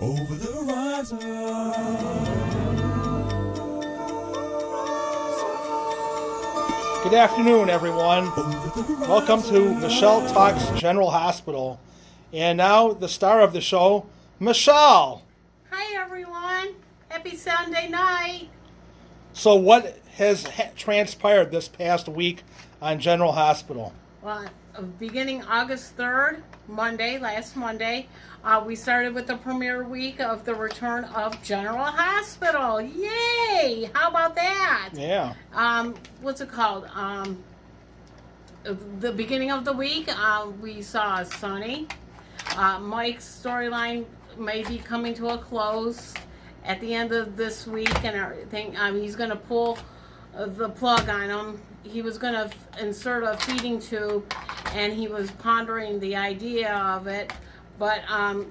Over the horizon. Good afternoon, everyone. Welcome to Michelle Talks General Hospital. And now the star of the show, Michelle. Hi, everyone. Happy Sunday night. So what has transpired this past week on General Hospital? Well, beginning August 3rd, last Monday, we started with the premiere week of the return of General Hospital. Yay! How about that? Yeah. What's it called? The beginning of the week, we saw Sonny. Mike's storyline may be coming to a close at the end of this week and everything. He's going to pull the plug on him. He was going to insert a feeding tube, and he was pondering the idea of it, but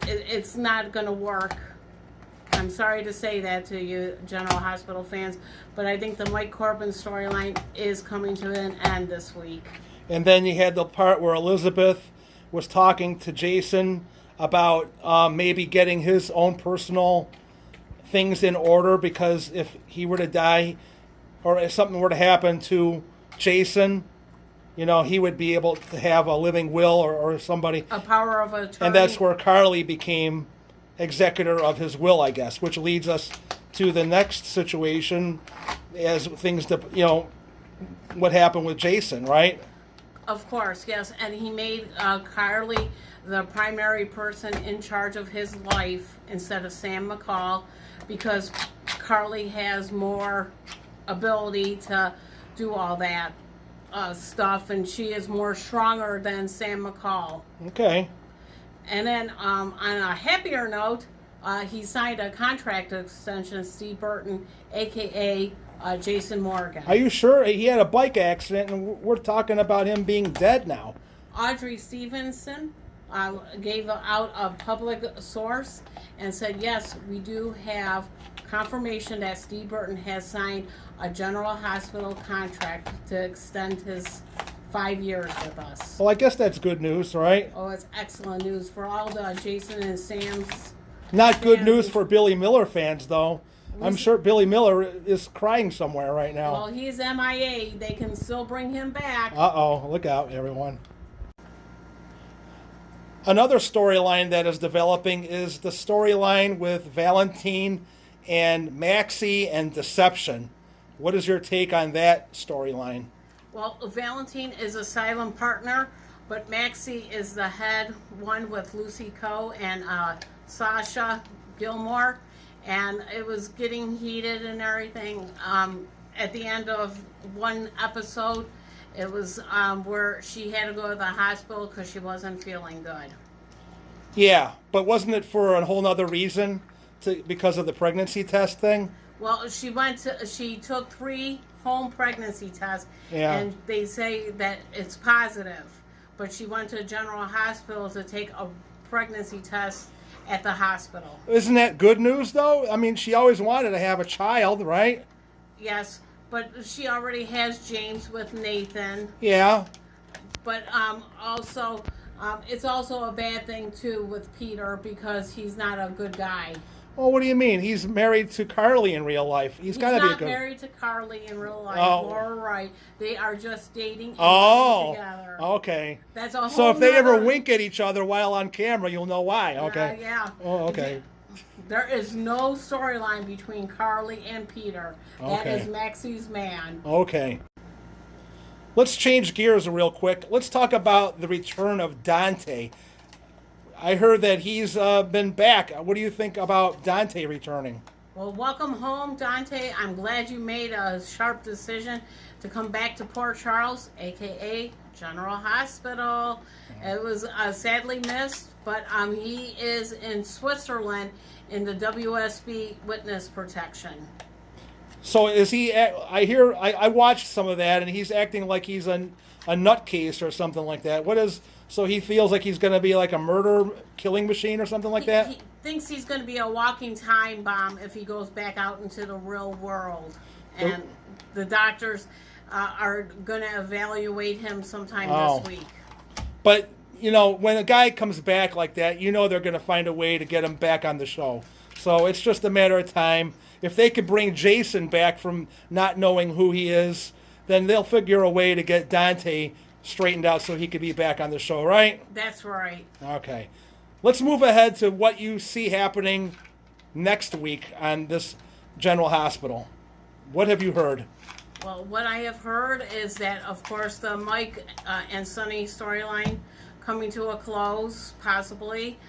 it's not going to work. I'm sorry to say that to you, General Hospital fans, but I think the Mike Corbin storyline is coming to an end this week. And then you had the part where Elizabeth was talking to Jason about maybe getting his own personal things in order, because if he were to die or if something were to happen to Jason, you know, he would be able to have a living will or somebody. A power of attorney. And that's where Carly became executor of his will, I guess, which leads us to the next situation as things, what happened with Jason, right? Of course, yes. And he made Carly the primary person in charge of his life instead of Sam McCall, because Carly has more ability to do all that stuff, and she is more stronger than Sam McCall. Okay. And then on a happier note, he signed a contract extension, Steve Burton, a.k.a. Jason Morgan. Are you sure? He had a bike accident, and we're talking about him being dead now. Audrey Stevenson gave out a public source and said, yes, we do have confirmation that Steve Burton has signed a General Hospital contract to extend his 5 years with us. Well, I guess that's good news, right? Oh, it's excellent news for all the Jason and Sam's. Not good fans. news for Billy Miller fans, though. I'm sure Billy Miller is crying somewhere right now. Well, he's MIA. They can still bring him back. Uh-oh, look out, everyone. Another storyline that is developing is the storyline with Valentine and Maxie and Deception. What is your take on that storyline? Well, Valentine is a silent partner, but Maxie is the head one with Lucy Coe and Sasha Gilmore. And it was getting heated and everything. At the end of one episode, it was where she had to go to the hospital because she wasn't feeling good. Yeah, but wasn't it for a whole nother reason, because of the pregnancy test thing? Well, she took 3 home pregnancy tests, Yeah. and they say that it's positive. But she went to General Hospital to take a pregnancy test at the hospital. Isn't that good news, though? I mean, she always wanted to have a child, right? Yes, but she already has James with Nathan. Yeah. But also, it's also a bad thing, too, with Peter, because he's not a good guy. Well, what do you mean? He's married to Carly in real life. He's got to be not good. married to Carly in real life. Oh. Laura Wright. They are just dating and Oh, living together. okay. That's a whole So if they ever nother- wink at each other while on camera, you'll know why. Okay. yeah. Oh, okay. There is no storyline between Carly and Peter. That Okay. is Maxie's man. Okay. Let's change gears real quick. Let's talk about the return of Dante. I heard that he's been back. What do you think about Dante returning? Well, welcome home, Dante. I'm glad you made a sharp decision to come back to Port Charles, a.k.a. General Hospital. It was sadly missed, but he is in Switzerland in the WSB witness protection. So is he? I watched some of that, and he's acting like he's a nutcase or something like that. What is? So he feels like he's going to be like a murder killing machine or something like that? He thinks he's going to be a walking time bomb if he goes back out into the real world. And the doctors are going to evaluate him sometime this week. But you know, when a guy comes back like that, you know they're going to find a way to get him back on the show. So it's just a matter of time. If they could bring Jason back from not knowing who he is, then they'll figure a way to get Dante straightened out so he could be back on the show, right? That's right. Okay. Let's move ahead to what you see happening next week on this General Hospital. What have you heard? Well, what I have heard is that, of course, the Mike and Sonny storyline coming to a close, possibly.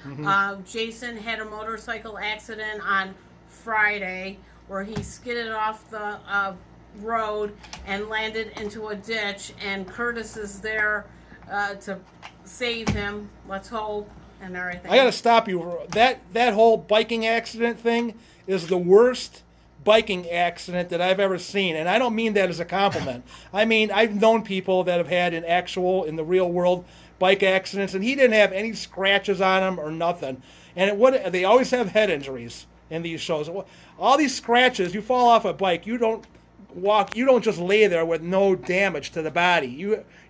Jason had a motorcycle accident on Friday where he skidded off the road and landed into a ditch, and Curtis is there to save him, let's hope, and everything. I got to stop you. That whole biking accident thing is the worst biking accident that I've ever seen, and I don't mean that as a compliment. I mean, I've known people that have had in the real world, bike accidents, and he didn't have any scratches on him or nothing. And they always have head injuries in these shows. All these scratches, you fall off a bike, you don't just lay there with no damage to the body.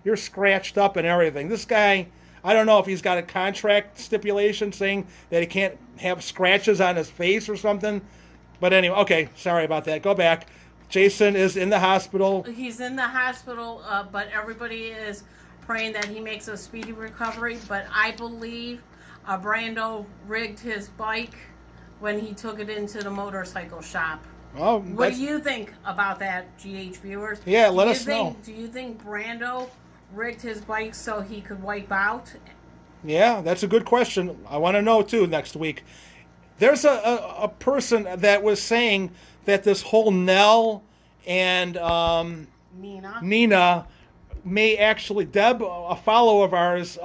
You're scratched up and everything. This guy, I don't know if he's got a contract stipulation saying that he can't have scratches on his face or something. But anyway, okay, sorry about that. Go back. Jason is in the hospital. He's in the hospital, but everybody is praying that he makes a speedy recovery. But I believe Brando rigged his bike when he took it into the motorcycle shop. Oh, what do you think about that, GH viewers? Yeah, let us know. Do you think Brando rigged his bike so he could wipe out? Yeah, that's a good question. I want to know, too, next week. There's a person that was saying that this whole Nell and Nina may actually, Deb, a follower of ours,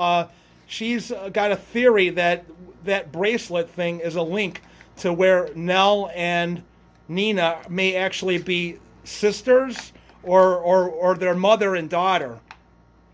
she's got a theory that that bracelet thing is a link to where Nell and Nina may actually be sisters or their mother and daughter.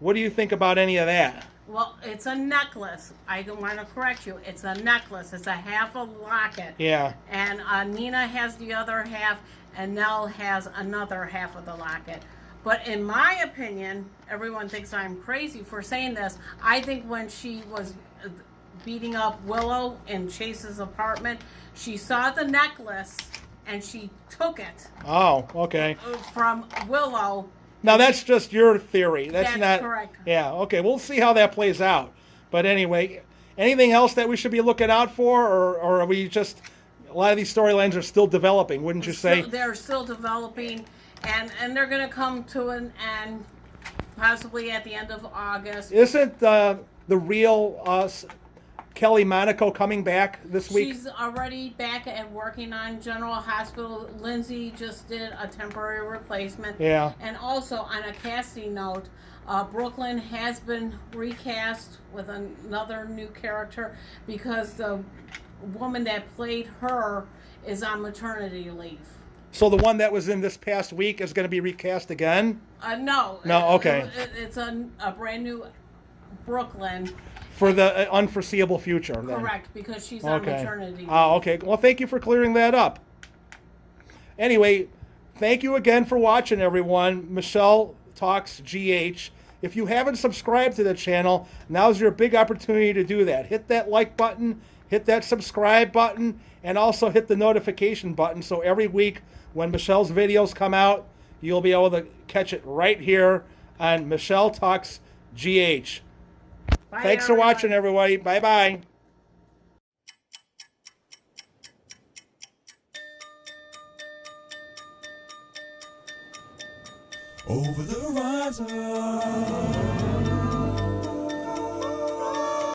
What do you think about any of that? Well, it's a necklace. I want to correct you. It's a necklace. It's a half a locket. Yeah. And Nina has the other half, and Nell has another half of the locket. But in my opinion, everyone thinks I'm crazy for saying this. I think when she was beating up Willow in Chase's apartment, she saw the necklace and she took it. Oh, okay. From Willow. Now, that's just your theory. That's not correct. Yeah, okay. We'll see how that plays out. But anyway, anything else that we should be looking out for, or are we just, a lot of these storylines are still developing, wouldn't you say? They're still developing, and they're going to come to an end possibly at the end of August. Isn't the real Kelly Monaco coming back this week? She's already back and working on General Hospital. Lindsay just did a temporary replacement. Yeah. And also, on a casting note, Brooklyn has been recast with another new character because the woman that played her is on maternity leave. So the one that was in this past week is going to be recast again? No. No, okay. It's a brand new Brooklyn. For the unforeseeable future, then. Correct, because she's on maternity leave. Oh, okay. Well, thank you for clearing that up. Anyway, thank you again for watching, everyone. Michelle Talks GH. If you haven't subscribed to the channel, now's your big opportunity to do that. Hit that like button, hit that subscribe button, and also hit the notification button so every week when Michelle's videos come out, you'll be able to catch it right here on Michelle Talks GH. Bye, Thanks for watching, everybody. Bye-bye. Over the horizon.